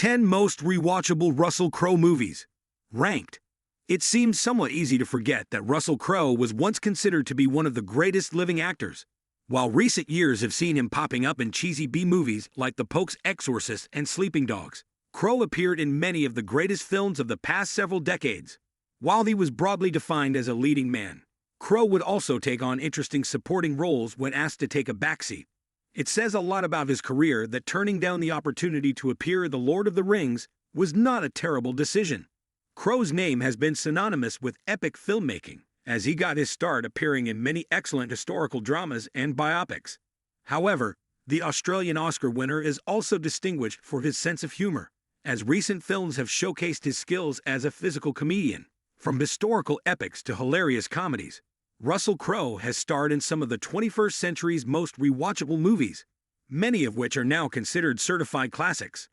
10 most rewatchable Russell Crowe movies. Ranked. It seems somewhat easy to forget that Russell Crowe was once considered to be one of the greatest living actors. While recent years have seen him popping up in cheesy B-movies like The Pope's Exorcist and Sleeping Dogs, Crowe appeared in many of the greatest films of the past several decades. While he was broadly defined as a leading man, Crowe would also take on interesting supporting roles when asked to take a backseat. It says a lot about his career that turning down the opportunity to appear in The Lord of the Rings was not a terrible decision. Crowe's name has been synonymous with epic filmmaking, as he got his start appearing in many excellent historical dramas and biopics. However, the Australian Oscar winner is also distinguished for his sense of humor, as recent films have showcased his skills as a physical comedian. From historical epics to hilarious comedies, Russell Crowe has starred in some of the 21st century's most rewatchable movies, many of which are now considered certified classics.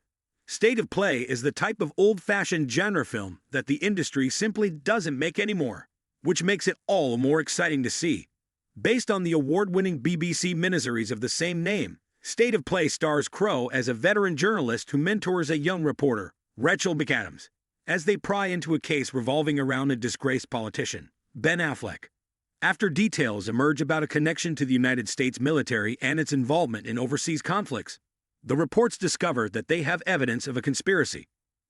State of Play is the type of old-fashioned genre film that the industry simply doesn't make anymore, which makes it all more exciting to see. Based on the award-winning BBC miniseries of the same name, State of Play stars Crowe as a veteran journalist who mentors a young reporter, Rachel McAdams, as they pry into a case revolving around a disgraced politician, Ben Affleck. After details emerge about a connection to the United States military and its involvement in overseas conflicts, the reports discover that they have evidence of a conspiracy.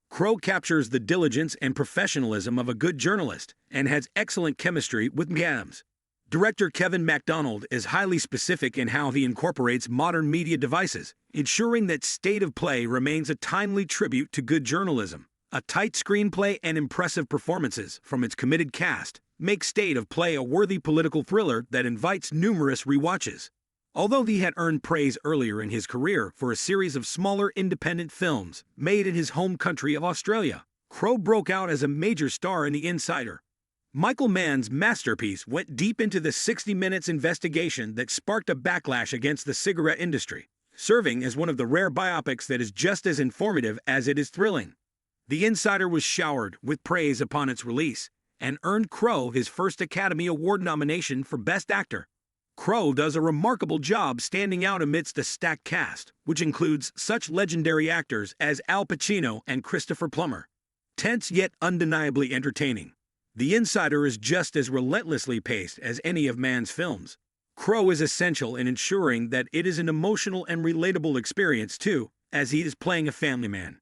Crowe captures the diligence and professionalism of a good journalist and has excellent chemistry with McAdams. Director Kevin MacDonald is highly specific in how he incorporates modern media devices, ensuring that State of Play remains a timely tribute to good journalism. A tight screenplay and impressive performances from its committed cast make State of Play a worthy political thriller that invites numerous rewatches. Although he had earned praise earlier in his career for a series of smaller independent films made in his home country of Australia, Crowe broke out as a major star in The Insider. Michael Mann's masterpiece went deep into the 60 Minutes investigation that sparked a backlash against the cigarette industry, serving as one of the rare biopics that is just as informative as it is thrilling. The Insider was showered with praise upon its release and earned Crowe his first Academy Award nomination for Best Actor. Crowe does a remarkable job standing out amidst a stacked cast, which includes such legendary actors as Al Pacino and Christopher Plummer. Tense yet undeniably entertaining, The Insider is just as relentlessly paced as any of Mann's films. Crowe is essential in ensuring that it is an emotional and relatable experience too, as he is playing a family man.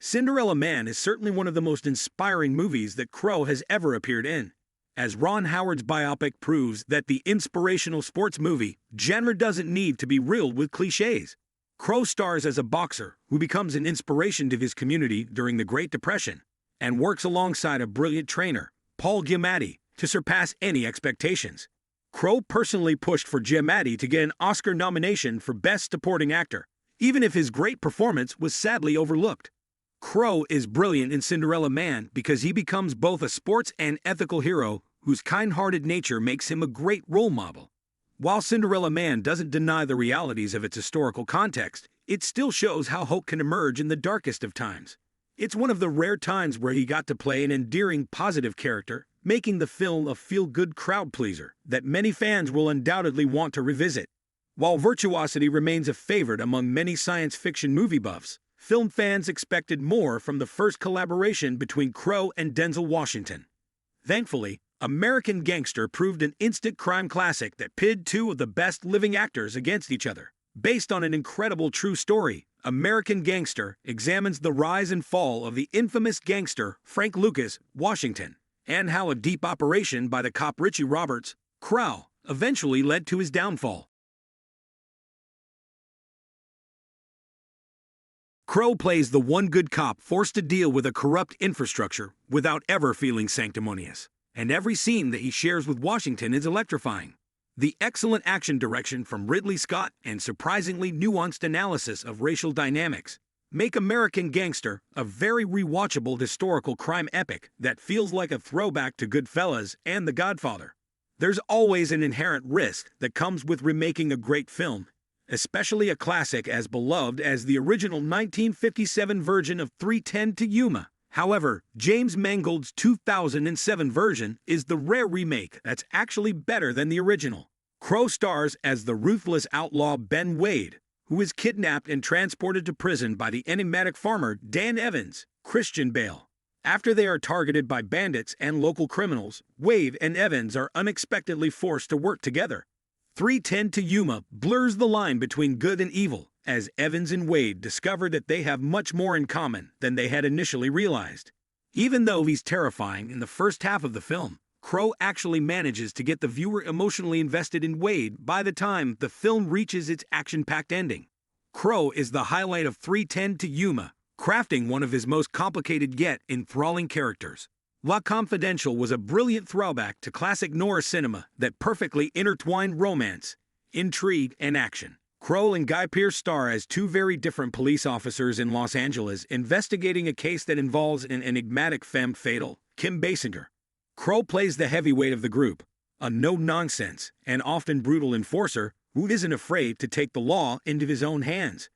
Cinderella Man is certainly one of the most inspiring movies that Crowe has ever appeared in, as Ron Howard's biopic proves that the inspirational sports movie genre doesn't need to be riddled with cliches. Crowe stars as a boxer who becomes an inspiration to his community during the Great Depression and works alongside a brilliant trainer, Paul Giamatti, to surpass any expectations. Crowe personally pushed for Giamatti to get an Oscar nomination for Best Supporting Actor, even if his great performance was sadly overlooked. Crowe is brilliant in Cinderella Man because he becomes both a sports and ethical hero whose kind-hearted nature makes him a great role model. While Cinderella Man doesn't deny the realities of its historical context, it still shows how hope can emerge in the darkest of times. It's one of the rare times where he got to play an endearing, positive character, making the film a feel-good crowd-pleaser that many fans will undoubtedly want to revisit. While Virtuosity remains a favorite among many science fiction movie buffs, film fans expected more from the first collaboration between Crowe and Denzel Washington. Thankfully, American Gangster proved an instant crime classic that pitted two of the best living actors against each other. Based on an incredible true story, American Gangster examines the rise and fall of the infamous gangster Frank Lucas Washington, and how a deep operation by the cop Richie Roberts, Crowe, eventually led to his downfall. Crowe plays the one good cop forced to deal with a corrupt infrastructure without ever feeling sanctimonious, and every scene that he shares with Washington is electrifying. The excellent action direction from Ridley Scott and surprisingly nuanced analysis of racial dynamics make American Gangster a very rewatchable historical crime epic that feels like a throwback to Goodfellas and The Godfather. There's always an inherent risk that comes with remaking a great film, especially a classic as beloved as the original 1957 version of 3:10 to Yuma. However, James Mangold's 2007 version is the rare remake that's actually better than the original. Crowe stars as the ruthless outlaw Ben Wade, who is kidnapped and transported to prison by the enigmatic farmer Dan Evans, Christian Bale. After they are targeted by bandits and local criminals, Wade and Evans are unexpectedly forced to work together. 3:10 to Yuma blurs the line between good and evil, as Evans and Wade discover that they have much more in common than they had initially realized. Even though he's terrifying in the first half of the film, Crowe actually manages to get the viewer emotionally invested in Wade by the time the film reaches its action-packed ending. Crowe is the highlight of 3:10 to Yuma, crafting one of his most complicated yet enthralling characters. La Confidential was a brilliant throwback to classic noir cinema that perfectly intertwined romance, intrigue, and action. Crowe and Guy Pearce star as two very different police officers in Los Angeles investigating a case that involves an enigmatic femme fatale, Kim Basinger. Crowe plays the heavyweight of the group, a no-nonsense and often brutal enforcer who isn't afraid to take the law into his own hands.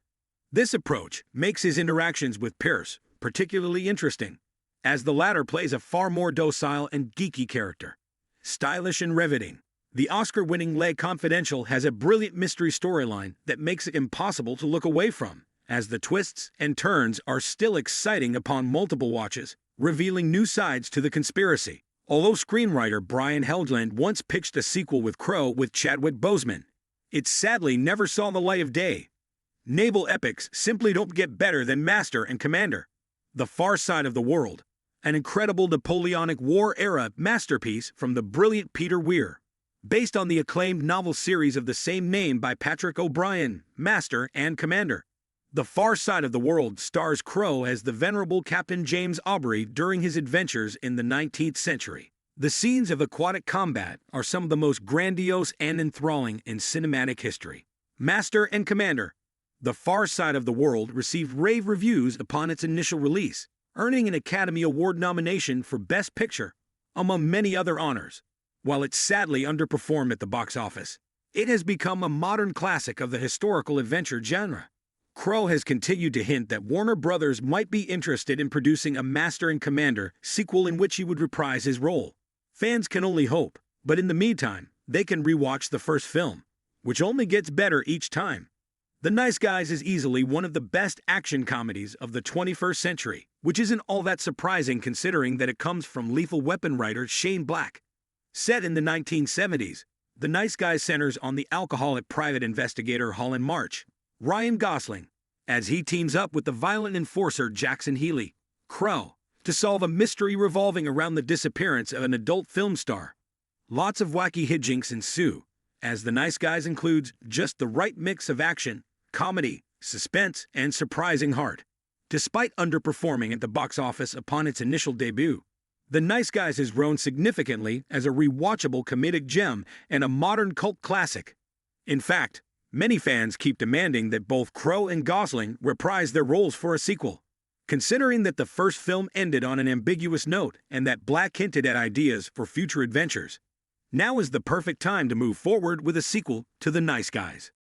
This approach makes his interactions with Pearce particularly interesting, as the latter plays a far more docile and geeky character. Stylish and riveting, the Oscar-winning La Confidential has a brilliant mystery storyline that makes it impossible to look away from, as the twists and turns are still exciting upon multiple watches, revealing new sides to the conspiracy. Although screenwriter Brian Helgeland once pitched a sequel with Crowe with Chadwick Boseman, it sadly never saw the light of day. Naval epics simply don't get better than Master and Commander. The Far Side of the World, an incredible Napoleonic War-era masterpiece from the brilliant Peter Weir. Based on the acclaimed novel series of the same name by Patrick O'Brian, Master and Commander. The Far Side of the World stars Crowe as the venerable Captain James Aubrey during his adventures in the 19th century. The scenes of aquatic combat are some of the most grandiose and enthralling in cinematic history. Master and Commander. The Far Side of the World received rave reviews upon its initial release, earning an Academy Award nomination for Best Picture, among many other honors. While it sadly underperformed at the box office, it has become a modern classic of the historical adventure genre. Crowe has continued to hint that Warner Brothers might be interested in producing a Master and Commander sequel in which he would reprise his role. Fans can only hope, but in the meantime, they can rewatch the first film, which only gets better each time. The Nice Guys is easily one of the best action comedies of the 21st century, which isn't all that surprising considering that it comes from Lethal Weapon writer Shane Black. Set in the 1970s, The Nice Guys centers on the alcoholic private investigator Holland March, Ryan Gosling, as he teams up with the violent enforcer Jackson Healy, Crowe, to solve a mystery revolving around the disappearance of an adult film star. Lots of wacky hijinks ensue, as The Nice Guys includes just the right mix of action, comedy, suspense, and surprising heart. Despite underperforming at the box office upon its initial debut, The Nice Guys has grown significantly as a rewatchable comedic gem and a modern cult classic. In fact, many fans keep demanding that both Crowe and Gosling reprise their roles for a sequel. Considering that the first film ended on an ambiguous note and that Black hinted at ideas for future adventures, now is the perfect time to move forward with a sequel to The Nice Guys.